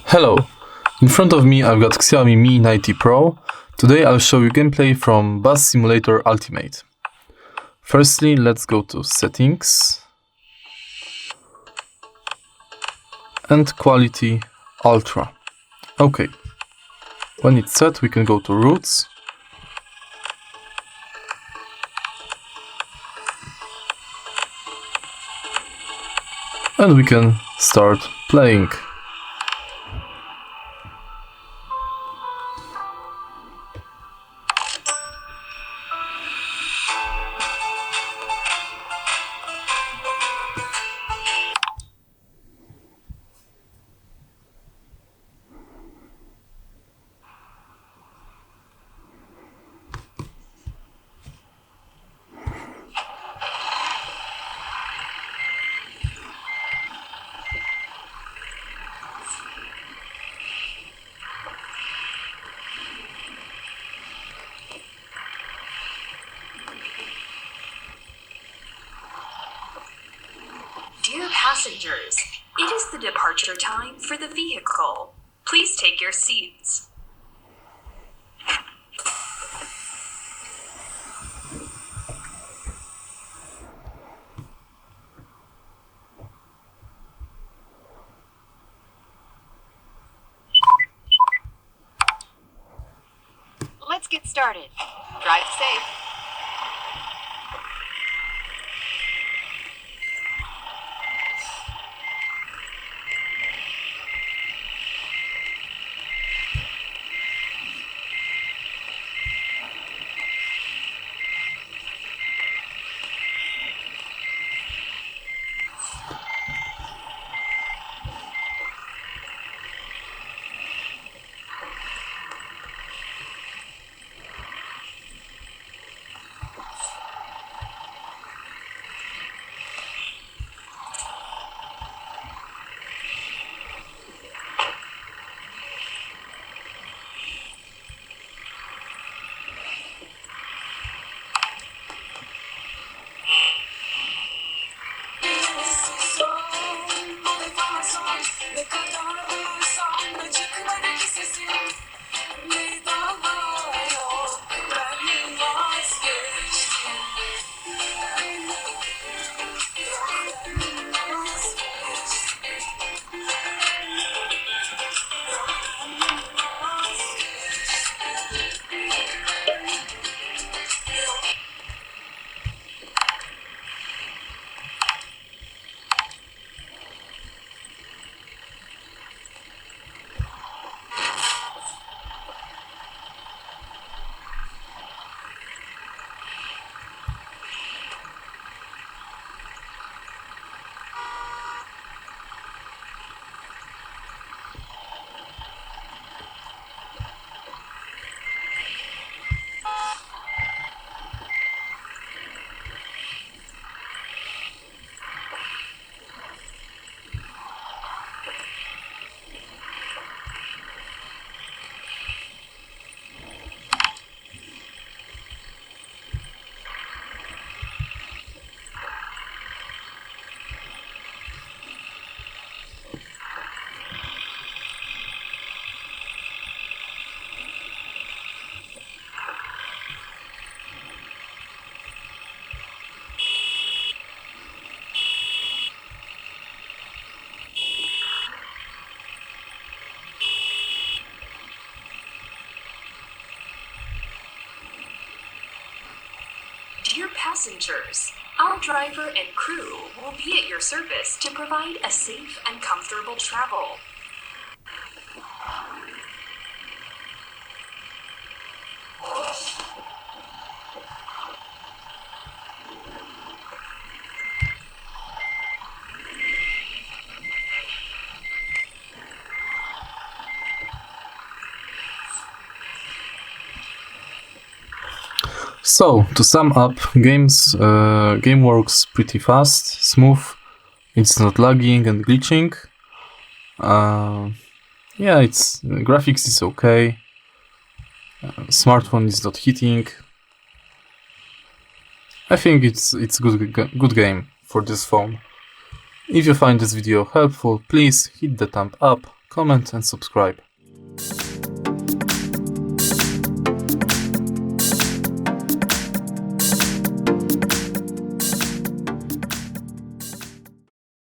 Hello, in front of me I've got Xiaomi Mi 90 Pro. Today I'll show you gameplay from Bus Simulator Ultimate. Firstly, let's go to Settings and Quality Ultra. Okay, when it's set we can go to Routes and we can start playing. Dear passengers, it is the departure time for the vehicle. Please take your seats. Let's get started. Drive safe. Dear passengers, our driver and crew will be at your service to provide a safe and comfortable travel. So, to sum up, game works pretty fast, smooth, it's not lagging and glitching. Yeah, it's graphics is okay. Smartphone is not heating. I think it's good game for this phone. If you find this video helpful, please hit the thumb up, comment and subscribe.